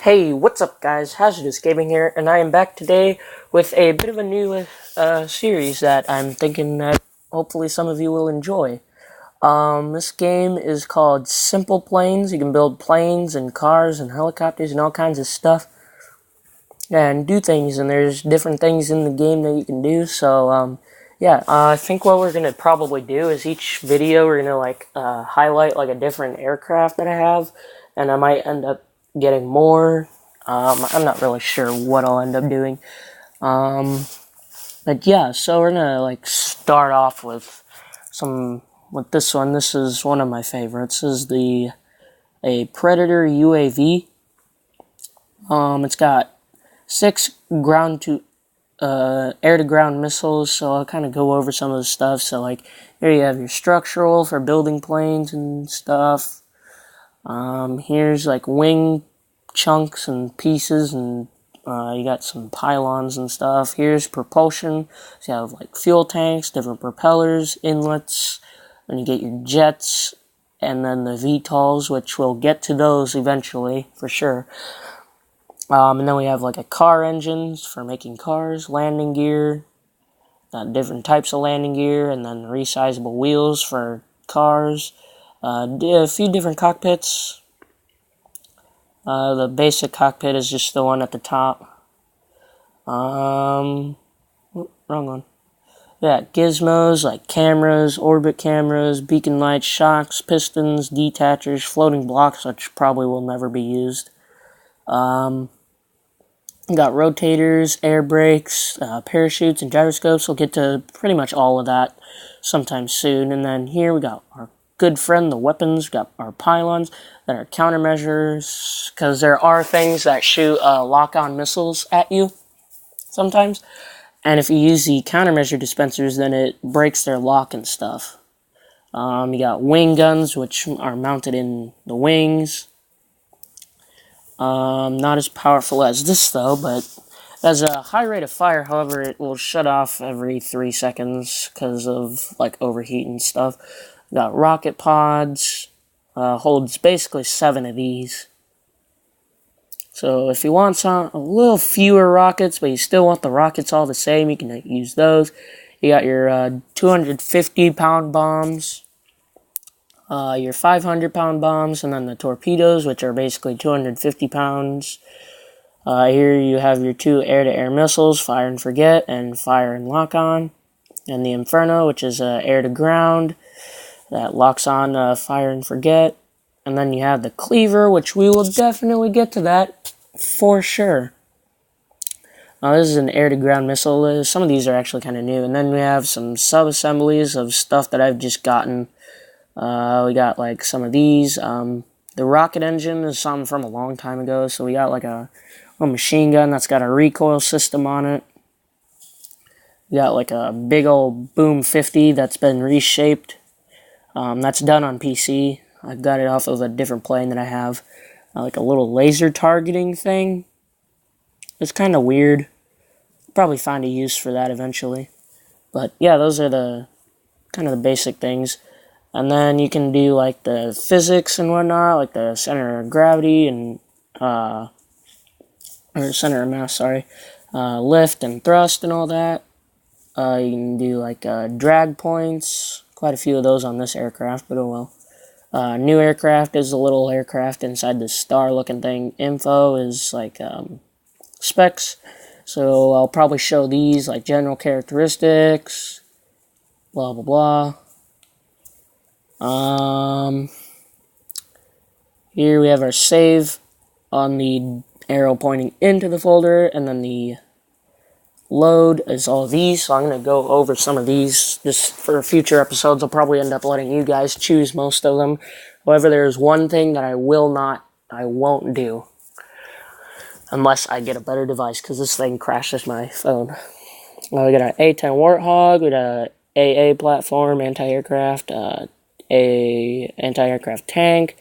Hey, what's up guys? Hazardous Gaming here, and I am back today with a bit of a new series that I'm thinking that hopefully some of you will enjoy. This game is called Simple Planes. You can build planes and cars and helicopters and all kinds of stuff and do things, and there's different things in the game that you can do, so yeah, I think what we're gonna probably do is each video we're gonna highlight like a different aircraft that I have, and I might end up getting more. I'm not really sure what I'll end up doing. But yeah, so we're gonna start off with with this one. This is one of my favorites. This is a Predator UAV. It's got 6 ground to air-to-ground missiles, so I'll kind of go over some of the stuff. So, here you have your structural for building planes and stuff. Here's, wing chunks and pieces, and you got some pylons and stuff. Here's propulsion, so you have, fuel tanks, different propellers, inlets, and you get your jets, and then the VTOLs, which we'll get to those eventually, for sure. And then we have a car engines for making cars, landing gear, different types of landing gear, and then resizable wheels for cars, a few different cockpits. The basic cockpit is just the one at the top. Wrong one. Yeah, gizmos like cameras, orbit cameras, beacon lights, shocks, pistons, detachers, floating blocks, which probably will never be used. Got rotators, air brakes, parachutes, and gyroscopes. We'll get to pretty much all of that sometime soon. And then here we got our good friend, the weapons. We got our pylons that are countermeasures, because there are things that shoot lock-on missiles at you sometimes. And if you use the countermeasure dispensers, then it breaks their lock and stuff. You got wing guns, which are mounted in the wings. Not as powerful as this though, but it has a high rate of fire. However, it will shut off every 3 seconds because of overheat and stuff. Got rocket pods. Holds basically 7 of these. So if you want a little fewer rockets, but you still want the rockets all the same, you can use those. You got your 250-pound bombs. Your 500-pound bombs, and then the torpedoes, which are basically 250 pounds. Here you have your 2 air-to-air missiles, fire and forget, and fire and lock on. And the Inferno, which is air-to-ground, that locks on fire and forget. And then you have the Cleaver, which we will definitely get to that for sure. This is an air-to-ground missile. Some of these are actually kind of new. And then we have some sub-assemblies of stuff that I've just gotten. We got some of these. The rocket engine is something from a long time ago, so we got a machine gun that's got a recoil system on it. We got a big old Boom 50 that's been reshaped. That's done on PC. I've got it off of a different plane that I have. A little laser targeting thing. It's kind of weird. Probably find a use for that eventually. But yeah, those are the kind of the basic things. And then you can do the physics and whatnot, like the center of gravity and or center of mass, sorry, lift and thrust and all that. You can do drag points, quite a few of those on this aircraft, but oh well. New aircraft is a little aircraft inside the star-looking thing. Info is specs. So I'll probably show these general characteristics, blah blah blah. Here we have our save on the arrow pointing into the folder, and then the load is all these, so I'm going to go over some of these just for future episodes. I'll probably end up letting you guys choose most of them. However, there's one thing that I won't do unless I get a better device, because this thing crashes my phone. We got an A-10 Warthog, we got a AA platform, anti-aircraft, a anti-aircraft tank,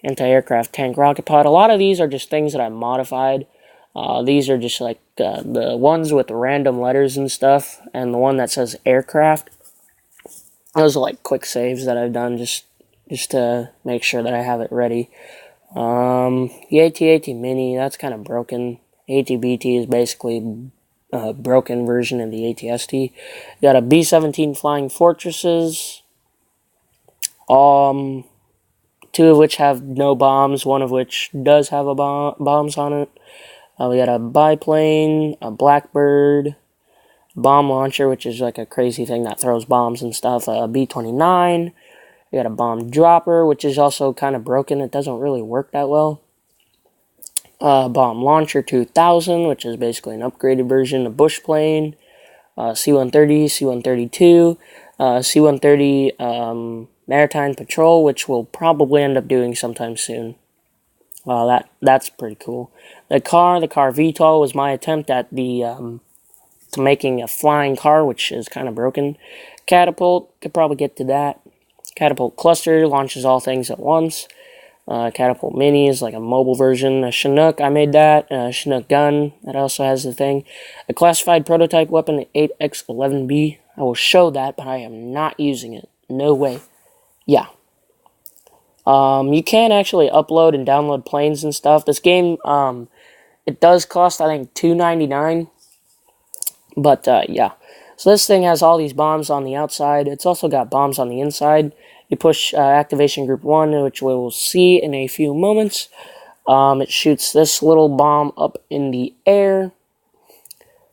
anti-aircraft tank rocket pod. A lot of these are just things that I modified. These are just the ones with the random letters and stuff, and the one that says aircraft. Those are quick saves that I've done just to make sure that I have it ready. The AT-AT Mini, that's kind of broken. AT-BT is basically a broken version of the AT-ST. You got a B-17 Flying Fortresses. Two of which have no bombs, one of which does have a bombs on it. We got a biplane, a Blackbird, bomb launcher, which is like a crazy thing that throws bombs and stuff, a B-29. We got a bomb dropper, which is also kind of broken. It doesn't really work that well. Bomb launcher 2000, which is basically an upgraded version of bush plane. C-130, C-132, C-130 Maritime Patrol, which we'll probably end up doing sometime soon. That's pretty cool. The car VTOL was my attempt at to making a flying car, which is kind of broken. Catapult, could probably get to that. Catapult cluster launches all things at once. Catapult Mini is like a mobile version. A Chinook, I made that. A Chinook gun, that also has the thing. A classified prototype weapon, 8X11B. I will show that, but I am not using it. No way. Yeah. You can actually upload and download planes and stuff. This game, it does cost, I think, $2.99. But, yeah. So this thing has all these bombs on the outside. It's also got bombs on the inside. You push activation group 1, which we will see in a few moments. It shoots this little bomb up in the air,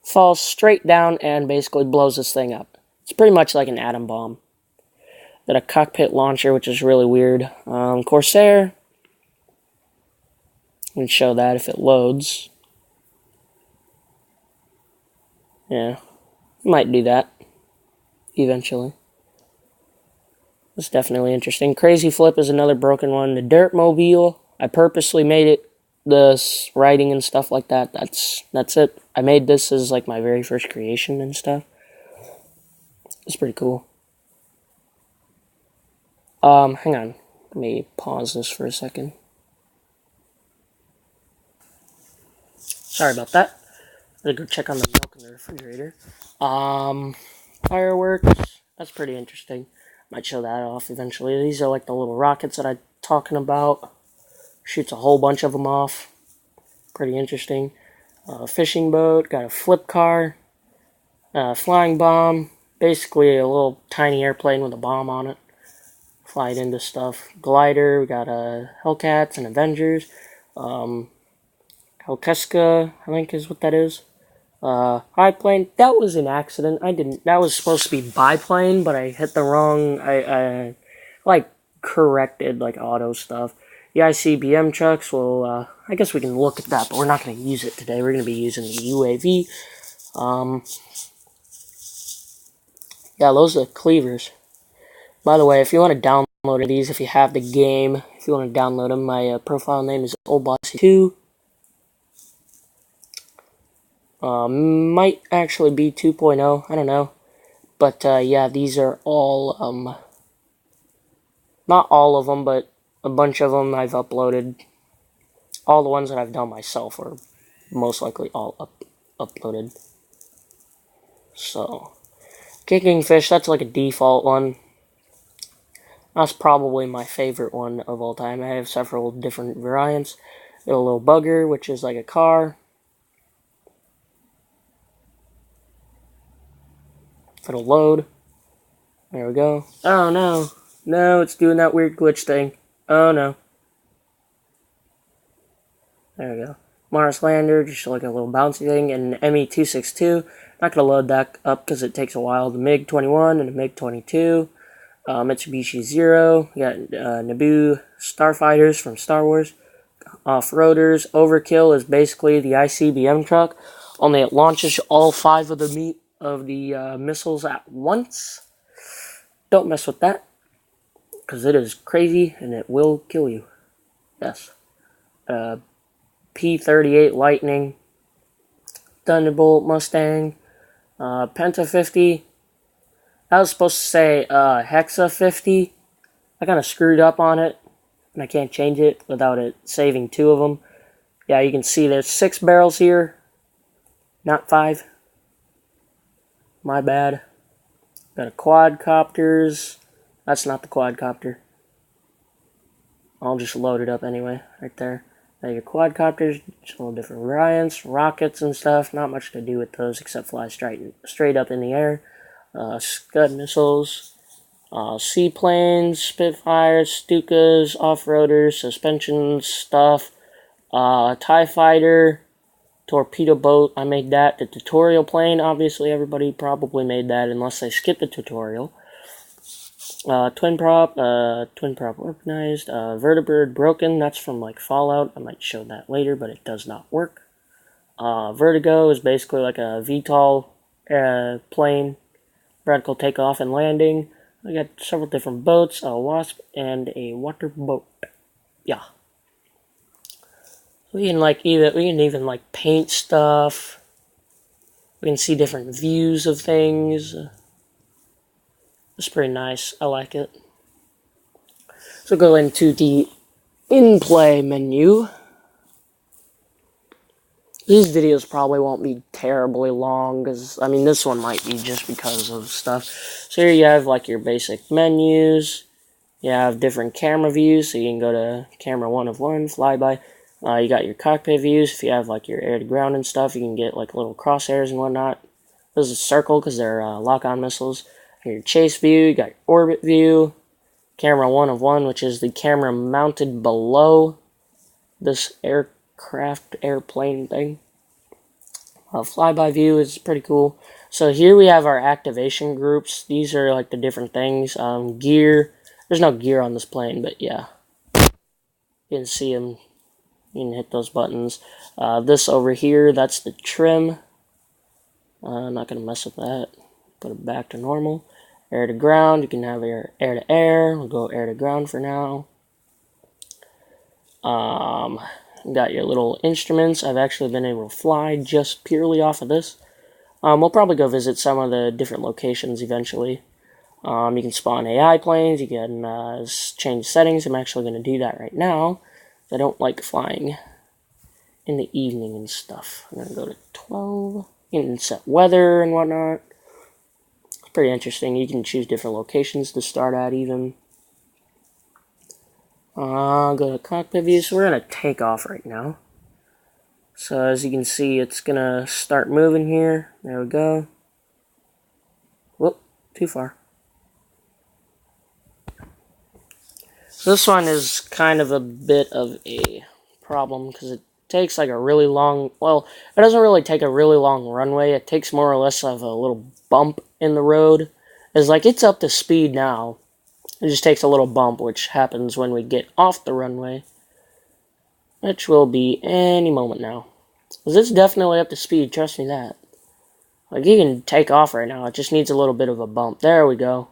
falls straight down, and basically blows this thing up. It's pretty much like an atom bomb. Got a cockpit launcher, which is really weird. Corsair. I can show that if it loads. Yeah, might do that eventually. It's definitely interesting. Crazy Flip is another broken one. The Dirtmobile, I purposely made it, this writing and stuff like that. That's it. I made this as like my very first creation and stuff. It's pretty cool. Hang on. Let me pause this for a second. Sorry about that. Gotta go check on the milk in the refrigerator. Fireworks. That's pretty interesting. Might show that off eventually. These are like the little rockets that I'm talking about. Shoots a whole bunch of them off. Pretty interesting. Fishing boat. Got a flip car. Flying bomb. Basically a little tiny airplane with a bomb on it. Fly it into stuff. Glider. We got Hellcats and Avengers. Hellkeska, I think is what that is. High plane, that was an accident. That was supposed to be biplane, but I hit the wrong, I like, corrected, like, auto stuff. The ICBM trucks, well, I guess we can look at that, but we're not going to use it today. We're going to be using the UAV. Yeah, those are cleavers. By the way, if you want to download these, if you have the game, if you want to download them, my profile name is OldBossy2. Might actually be 2.0, I don't know. But, yeah, these are all, not all of them, but a bunch of them I've uploaded. All the ones that I've done myself are most likely all uploaded. So, Kicking Fish, that's like a default one. That's probably my favorite one of all time. I have several different variants. Got a little bugger, which is like a car. If it'll load. There we go. Oh no. No, it's doing that weird glitch thing. Oh no. There we go. Mars Lander, just like a little bouncy thing, and ME-262. Not gonna load that up because it takes a while. The MiG-21 and the MiG-22. Mitsubishi Zero. We got Naboo Starfighters from Star Wars. Off-roaders. Overkill is basically the ICBM truck, only it launches all 5 of the missiles at once. Don't mess with that, because it is crazy and it will kill you. Yes. P-38 Lightning. Thunderbolt Mustang. Penta 50. I was supposed to say Hexa 50. I kind of screwed up on it, and I can't change it without it saving 2 of them. Yeah, you can see there's 6 barrels here, not 5. My bad. Got a quadcopters. That's not the quadcopter. I'll just load it up anyway, right there. Now your quadcopters, just a little different variants, rockets and stuff. Not much to do with those except fly straight up in the air. Scud missiles, seaplanes, Spitfires, Stukas, off-roaders, suspension stuff, TIE fighter, torpedo boat. I made that. The tutorial plane, obviously everybody probably made that unless they skipped the tutorial. Twin prop organized, vertibird broken, that's from like Fallout. I might show that later, but it does not work. Vertigo is basically like a VTOL plane, vertical takeoff and landing. I got several different boats, a Wasp and a water boat. Yeah. We can even like paint stuff. We can see different views of things. It's pretty nice. I like it. So go into the in-play menu. These videos probably won't be terribly long, because, I mean, this one might be just because of stuff. So here you have, like, your basic menus. You have different camera views, so you can go to camera 1 of 1, flyby. You got your cockpit views. If you have, like, your air-to-ground and stuff, you can get, like, little crosshairs and whatnot. This is a circle, because they're lock-on missiles. Your chase view, you got your orbit view. Camera 1 of 1, which is the camera mounted below this airplane thing. Flyby view is pretty cool. So here we have our activation groups. These are like the different things. Gear. There's no gear on this plane, but yeah. You can see them. You can hit those buttons. This over here, that's the trim. I'm not going to mess with that. Put it back to normal. Air to ground, you can have air to air. We'll go air to ground for now. Got your little instruments. I've actually been able to fly just purely off of this. We'll probably go visit some of the different locations eventually. You can spawn AI planes. You can change settings. I'm actually going to do that right now. I don't like flying in the evening and stuff. I'm going to go to 12. You can set weather and whatnot. Pretty interesting. You can choose different locations to start at even. Go to cockpit view. So we're going to take off right now. So as you can see, it's going to start moving here. There we go. Whoop, too far. So this one is kind of a bit of a problem because it takes like a really long, well, it doesn't really take a really long runway. It takes more or less of a little bump in the road. It's like it's up to speed now. It just takes a little bump, which happens when we get off the runway, which will be any moment now. Because it's definitely up to speed, trust me that. Like, you can take off right now, it just needs a little bit of a bump. There we go.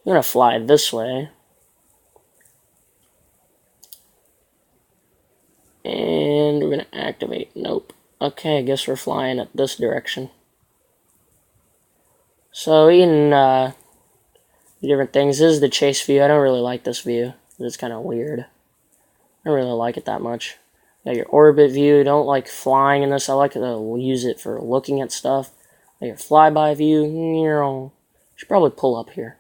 I'm going to fly this way. And we're going to activate. Nope. Okay, I guess we're flying at this direction. So, in different things, this is the chase view. I don't really like this view. It's kind of weird. I don't really like it that much. Got your orbit view. Don't like flying in this. I like to use it for looking at stuff. Got your flyby view. Should probably pull up here.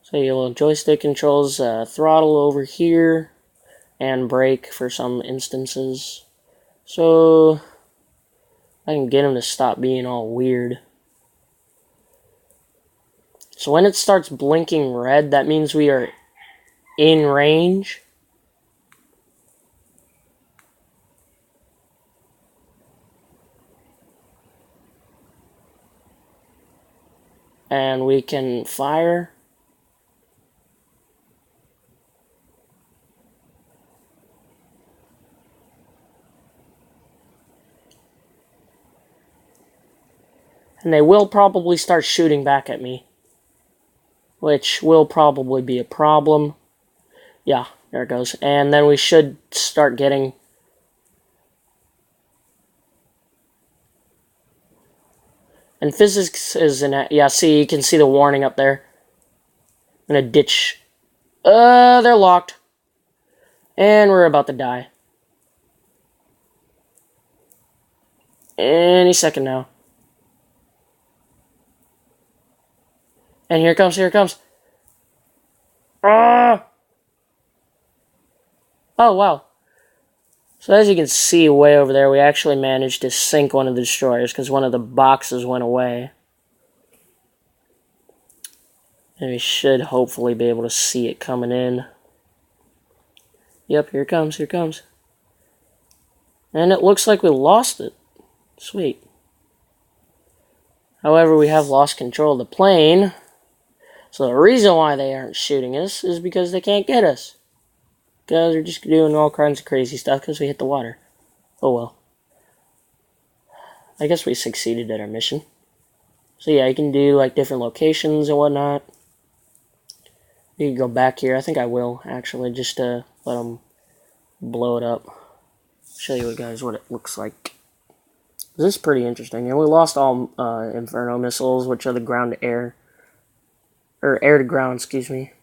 So your little joystick controls throttle over here. And brake for some instances. So I can get him to stop being all weird. So when it starts blinking red, that means we are in range. And we can fire. And they will probably start shooting back at me, which will probably be a problem. Yeah, there it goes. And then we should start getting... And physics is in it. Yeah, see, you can see the warning up there. I'm gonna ditch. They're locked. And we're about to die. Any second now. And here it comes, here it comes. Ah! Oh, wow. So as you can see way over there, we actually managed to sink one of the destroyers because one of the boxes went away. And we should hopefully be able to see it coming in. Yep, here it comes, here it comes. And it looks like we lost it. Sweet. However, we have lost control of the plane. So the reason why they aren't shooting us is because they can't get us. Because they're just doing all kinds of crazy stuff because we hit the water. Oh well. I guess we succeeded at our mission. So yeah, you can do like different locations and whatnot. You can go back here. I think I will, actually, just to let them blow it up. Show you guys what it looks like. This is pretty interesting. And we lost all Inferno missiles, which are the ground to air. Or air to ground, excuse me.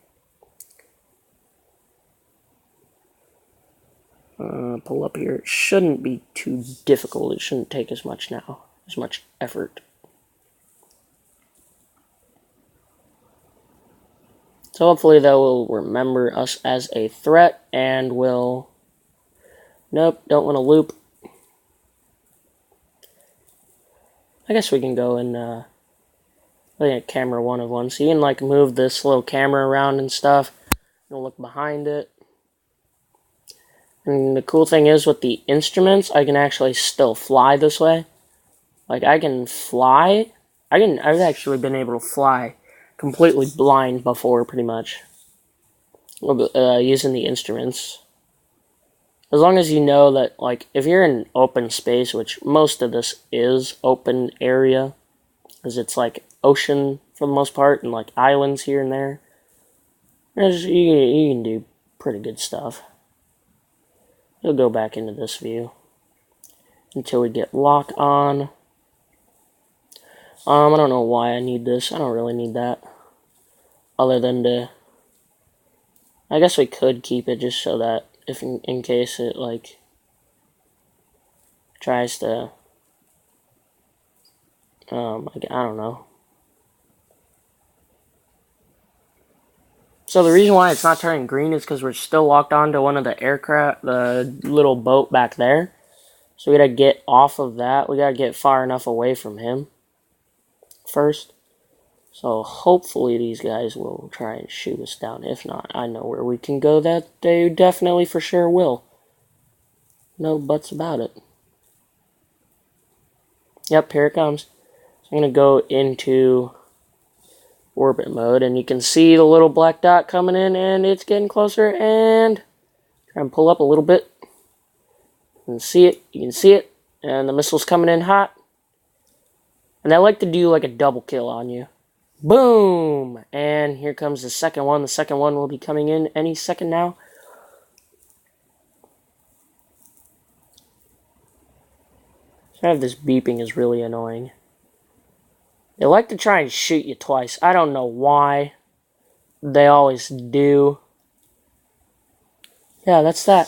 Pull up here. It shouldn't be too difficult. It shouldn't take as much now. As much effort. So hopefully that will remember us as a threat and will... Nope, don't want to loop. I guess we can go and look at camera 1 of 1. So you can like move this little camera around and stuff. And look behind it. And the cool thing is with the instruments, I can actually still fly this way. Like I can fly. I've actually been able to fly completely blind before, pretty much. Using the instruments. As long as you know that, like, if you're in open space, which most of this is open area, because it's like ocean for the most part, and like islands here and there, you can do pretty good stuff. We'll go back into this view until we get lock on. I don't know why I need this. I don't really need that. Other than to... I guess we could keep it just so that if in case it like tries to I don't know. So the reason why it's not turning green is because we're still locked onto one of the aircraft, the little boat back there. So we gotta get off of that. We gotta get far enough away from him first. So hopefully these guys will try and shoot us down. If not, I know where we can go that they definitely for sure will. No buts about it. Yep, here it comes. So I'm going to go into orbit mode, and you can see the little black dot coming in, and it's getting closer, and try and pull up a little bit. You can see it, and the missile's coming in hot. And they like to do like a double kill on you. Boom! And here comes the second one. The second one will be coming in any second now. So this beeping is really annoying. They like to try and shoot you twice. I don't know why. They always do. Yeah, that's that.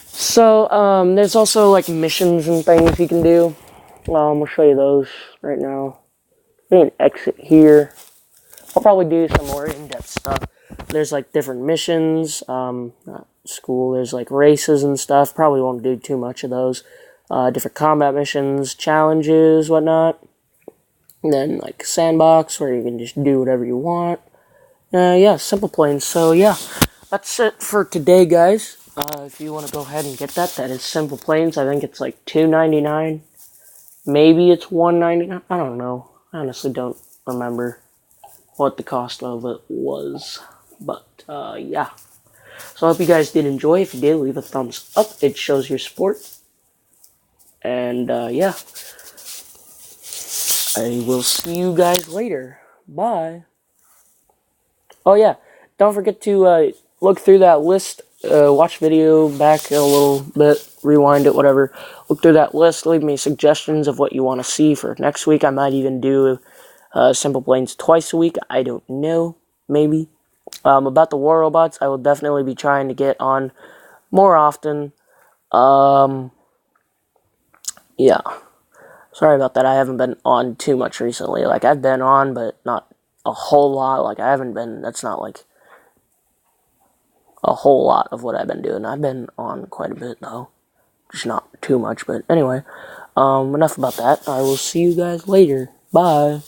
So, there's also like missions and things you can do. We'll show you those right now. We can exit here. I'll probably do some more in-depth stuff. There's like different missions, not school, there's like races and stuff. Probably won't do too much of those. Different combat missions, challenges, whatnot. And then like sandbox where you can just do whatever you want. Yeah, Simple Planes. So yeah, that's it for today, guys. If you want to go ahead and get that, that is Simple Planes. I think it's like $2.99. Maybe it's $1.99. I don't know. I honestly don't remember what the cost of it was. But yeah. So I hope you guys did enjoy. If you did, leave a thumbs up. It shows your support. And yeah. I will see you guys later. Bye. Oh yeah, don't forget to look through that list, watch video back a little bit, rewind it, whatever. Look through that list, leave me suggestions of what you want to see for next week. I might even do Simple Planes twice a week, I don't know, maybe. About the War Robots, I will definitely be trying to get on more often. Yeah. Sorry about that, I haven't been on too much recently. Like, I've been on, but not a whole lot. Like, I haven't been, that's not like a whole lot of what I've been doing. I've been on quite a bit, though. Just not too much, but anyway. Enough about that. I will see you guys later. Bye.